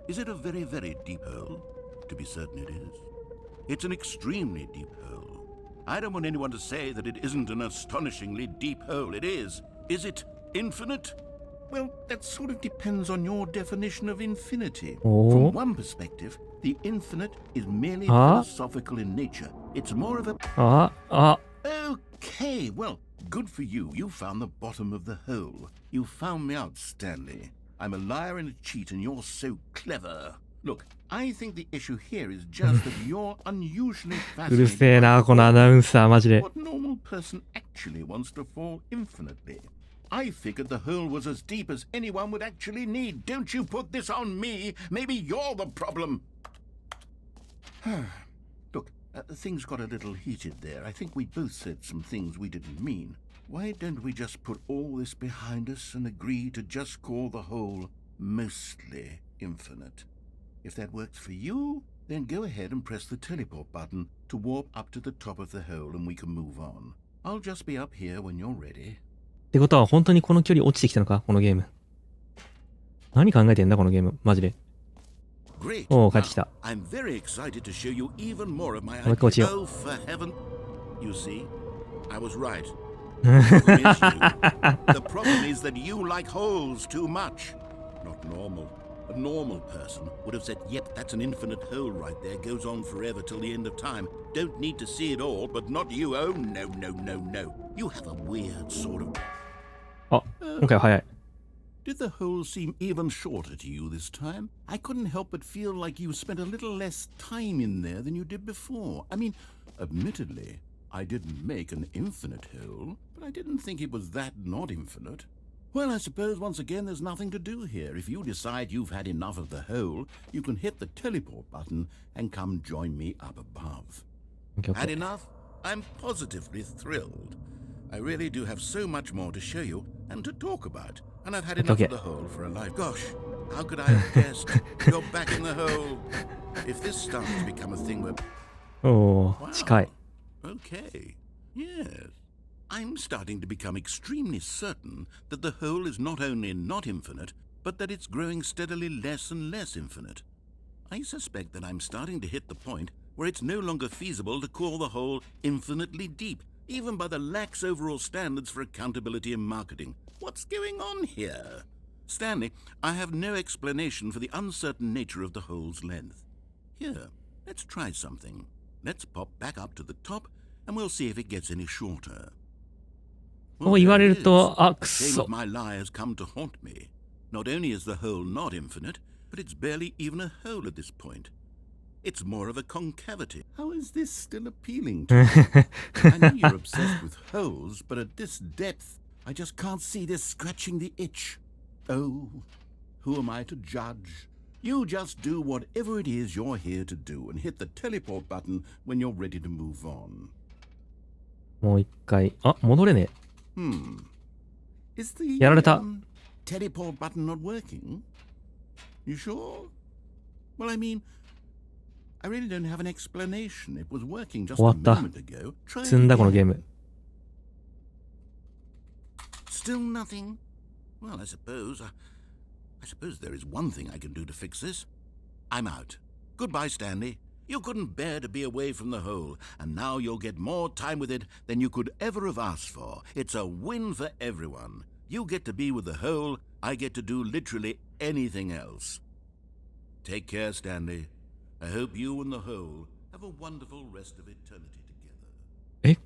Is it a very, very deep hole? To be certain it is. It's an extremely deep hole. I don't want anyone to say that it isn't an astonishingly deep hole. It is. Is it infinite? Well, that sort of depends on your definition of infinity. From one perspective, the infinite is merely philosophical in nature. It's more of a... Okay, well, good for you. You found the bottom of the hole. You found me out, Stanley. I'm a liar and a cheat, and you're so clever. Look, I think the issue here is just that you're unusually うるせえな、このアナウンサー、マジで。 What normal person actually wants to fall infinitely? I figured the hole was as deep as anyone would actually need. Don't you put this on me. Maybe you're the problem. Look, things got a little heated there. I think we both said some things we didn't mean. Why don't we just put all this behind us and agree to just call the hole mostly infinite? If that works for you, then go ahead and press the teleport button to warp up to the top of the hole and we can move on. I'll just be up here when you're ready. ってことは本当にこの距離落ちてきたのかこのゲーム。何考えてんだこのゲーム、マジで。おお、帰ってきた。もう一回落ちよう。You see, I was right. The problem is that you like holes too much. Not normal. A normal person would have said, yep, that's an infinite hole right there. Goes on forever till the end of time. Don't need to see it all, but not you. Oh, no, no, no, no. You have a weird sort of... あ、今回は早い。Did the hole seem even shorter to you this time? I couldn't help but feel like you spent a little less time in there than you did before. I mean, admittedly, I didn't make an infinite hole, but I didn't think it was that not infinite. Well, I suppose once again there's nothing to do here. If you decide you've had enough of the hole, you can hit the teleport button and come join me up above. Had enough? I'm positively thrilled. I really do have so much more to show you and to talk about. And I've had enough of the hole for a life. Gosh, how could I have guessed? You're back in the hole. If this starts to become a thing where... Oh, wow. 近い. Okay. Yes. I'm starting to become extremely certain that the hole is not only not infinite, but that it's growing steadily less and less infinite. I suspect that I'm starting to hit the point where it's no longer feasible to call the hole infinitely deep, even by the lax overall standards for accountability and marketing. What's going on here? Stanley, I have no explanation for the uncertain nature of the hole's length. Here, let's try something. Let's pop back up to the top, and we'll see if it gets any shorter. こう言われると、あ、くそ。 My lie has come to haunt me. Not only is the hole not infinite, but it's barely even a hole at this point. It's more of a concavity. How is this still appealing to you? I know you're obsessed with holes, but at this depth, I just can't see this scratching the itch. Oh, who am I to judge? You just do whatever it is you're here to do and hit the teleport button when you're ready to move on. もう一回。あ、戻れねえ。Is the やられた。 teleport button not working? You sure? Well, I mean, I really don't have an explanation. It was working just a moment ago. 積んだこのゲーム。Still nothing? Well, I suppose there is one thing I can do to fix this. I'm out. Goodbye, Stanley. You couldn't bear to be away from the hole, and now you'll get more time with it than you could ever have asked for. It's a win for everyone. You get to be with the hole, I get to do literally anything else. Take care, Stanley. I hope you and the hole have a wonderful rest of eternity together. え？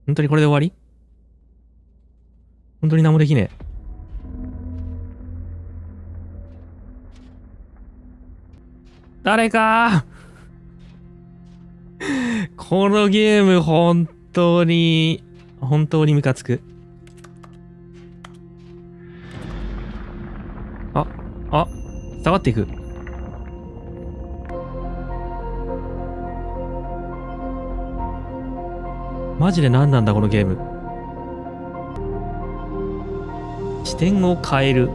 本当にこれで終わり？本当に何もできねえ。誰かこのゲーム本当にムカつく。下がっていく。マジで何なんだこのゲーム。視点を変える。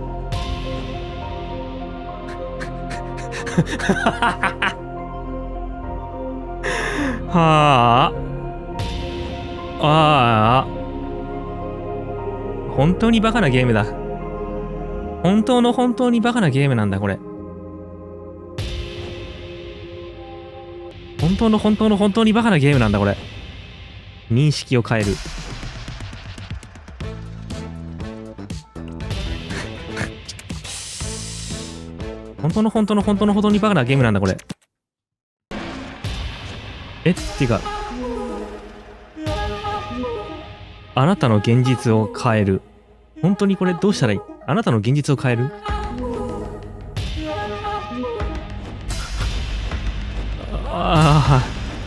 はあ。本当にバカなゲームだ。本当にバカなゲームなんだこれ。本当にバカなゲームなんだこれ。認識を変える。本当にバカなゲームなんだこれ。っていうか、あなたの現実を変える。本当にこれどうしたらいい？あなたの現実を変える？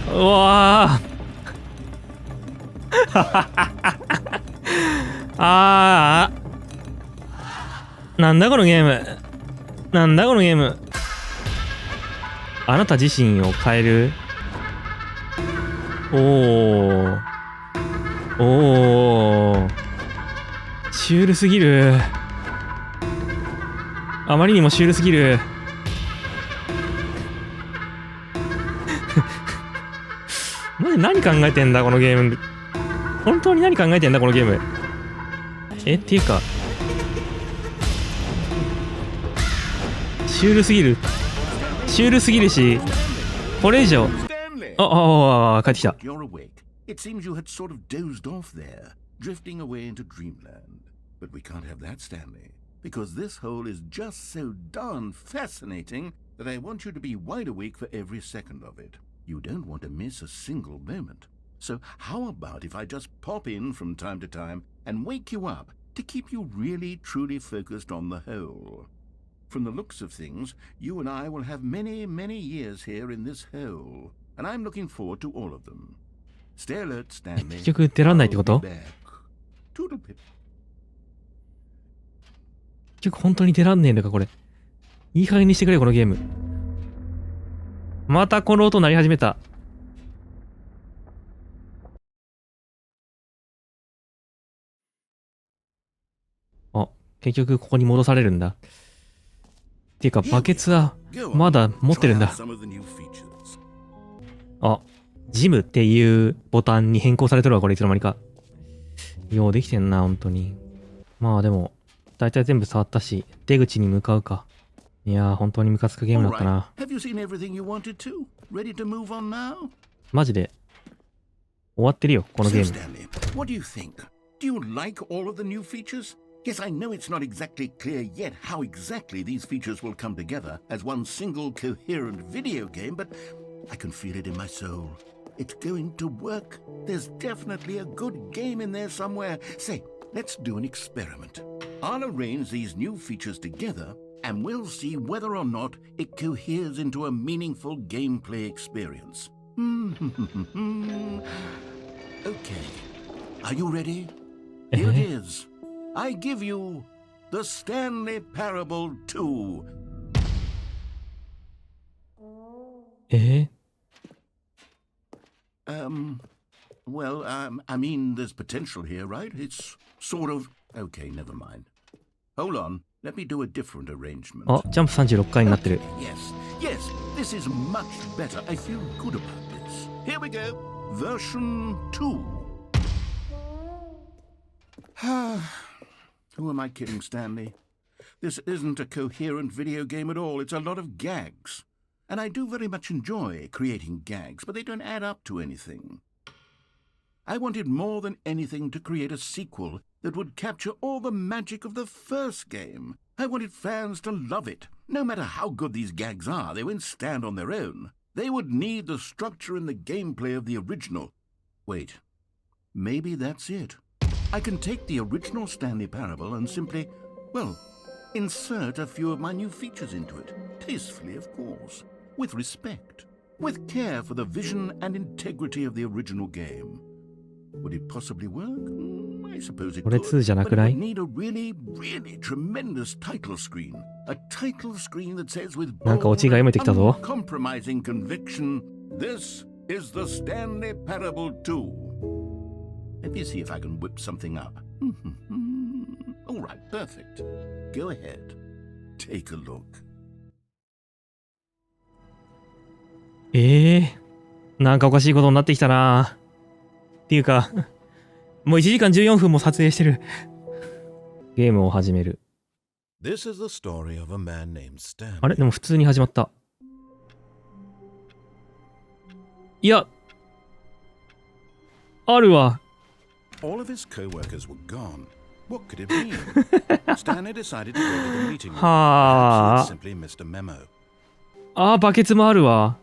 うわなんだこのゲーム。あなた自身を変える。シュールすぎる。あまりにもシュールすぎる。マジ何考えてんだこのゲーム。本当に何考えてんだこのゲーム。っていうか、シュールすぎるし、これ以上。帰ってきた。It seems you had sort of dozed off there, drifting away into dreamland. But we can't have that, Stanley, because this hole is just so darn fascinating that I want you to be wide awake for every second of it. You don't want to miss a single moment. So how about if I just pop in from time to time and wake you up to keep you really truly focused on the hole? From the looks of things, you and I will have many, many years here in this hole, and I'm looking forward to all of them. Stay alert, Stanley. 結局出らんないってこと？ I'll be back. Toodle pip. 結局本当に出らんねえんだかこれ。いい加減にしてくれよこのゲーム。またこの音鳴り始めた。結局ここに戻されるんだ。っていうかバケツはまだ持ってるんだ。ジムっていうボタンに変更されてるわこれいつの間にか。ようできてんな本当に。まあでも大体全部触ったし出口に向かうか。いやー本当にムカつくゲームだったな。マジで終わってるよこのゲーム。Yes, I know it's not exactly clear yet how exactly these features will come together as one single coherent video game, but I can feel it in my soul. It's going to work. There's definitely a good game in there somewhere. Say, let's do an experiment. I'll arrange these new features together, and we'll see whether or not it coheres into a meaningful gameplay experience. Okay. Are you ready? Here it is. I give you the Stanley Parable 2. I mean, there's potential here, right? It's sort of... Okay, never mind. Hold on. Let me do a different arrangement. ジャンプ36回になってる。Yes, this is much better. I feel good about this. Here we go. Version 2. Who am I kidding, Stanley? This isn't a coherent video game at all. It's a lot of gags. And I do very much enjoy creating gags, but they don't add up to anything. I wanted more than anything to create a sequel that would capture all the magic of the first game. I wanted fans to love it. No matter how good these gags are, they won't stand on their own. They would need the structure and the gameplay of the original. Wait, maybe that's it. I can take the original Stanley Parable and simply, well, insert a few of my new features into it. Tastefully, of course. with respect, with care for the vision and integrity of the original game. Would it possibly work? I suppose it これ could, 2じゃな but く it な would い？ need a really, really tremendous title screen. A title screen that says with なんかオチが読めてきたぞ。 uncompromising conviction, this is the Stanley Parable 2. Let me see if I can whip something up. All right, perfect. Go ahead. Take a look. なんかおかしいことになってきたな。っていうか、もう1時間14分も撮影してる。ゲームを始める。This is the story of a man named Stanley. あれでも普通に始まった。いや、あるわ。All of his co-workers were gone. What could it mean? Stanley decided to go to the meeting room. は Perhaps he had simply missed a memo. あ。バケツもあるわ。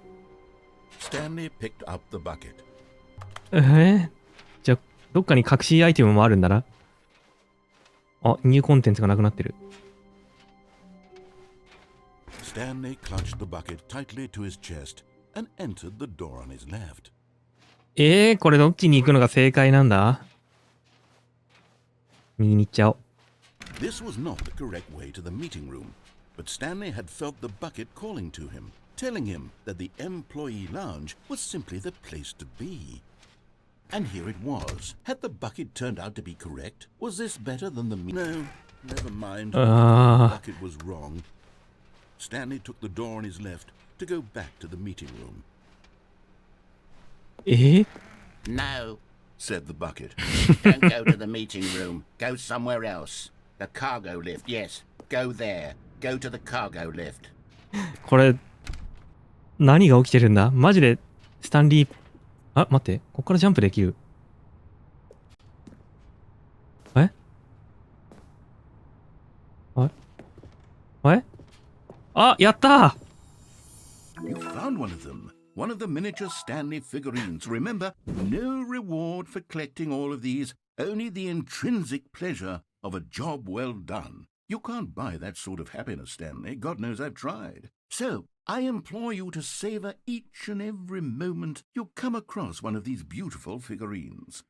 Stanley picked up the bucket. じゃあ、どっかに隠しアイテムもあるんだな。あ、ニューコンテンツがなくなってる。Stanley clutched the bucket tightly to his chest and entered the door on his left. これどっちに行くのが正解なんだ？右に行っちゃおう。This was not the correct way to the meeting room, but Stanley had felt the bucket calling to him, telling him that the employee lounge was simply the place to be. And here it was. Had the bucket turned out to be correct? Was this better than the No, never mind. The bucket was wrong. Stanley took the door on his left to go back to the meeting room. No, said the bucket. Don't go to the meeting room. Go somewhere else. The cargo lift, yes. Go there. Go to the cargo lift. これ、何が起きてるんだ？マジで、スタンリー、あ、待って、こっからジャンプできる。あ、やったー！ You found one of them. One of the miniature Stanley figurines. Remember, no reward for collecting all of these, only the intrinsic pleasure of a job well done. You can't buy that sort of happiness, Stanley. God knows I've tried. So, I implore you to savor each and every moment you come across one of these beautiful figurines.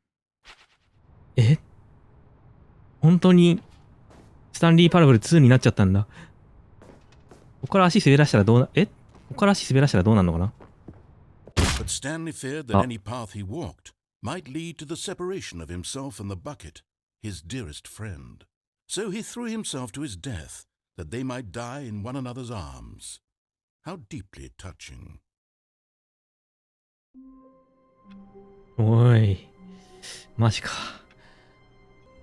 本当に、スタンリーパラブル2になっちゃったんだ。ここから足滑らしたらどうな、ここから足滑らしたらどうなるのかな？ But Stanley feared that any path he walked might lead to the separation of himself and the bucket, his dearest friend. So he threw himself to his death, that they might die in one another's arms. How deeply touching. おい、マジか。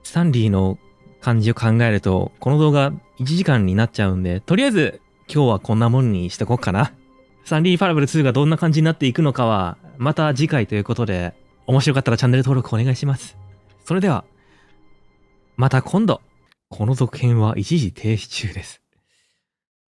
スタンリーの感じを考えると、この動画1時間になっちゃうんで、とりあえず今日はこんなもんにしとこうかな。スタンリーパラブル2がどんな感じになっていくのかは、また次回ということで、面白かったらチャンネル登録お願いします。それでは、また今度。この続編は一時停止中です。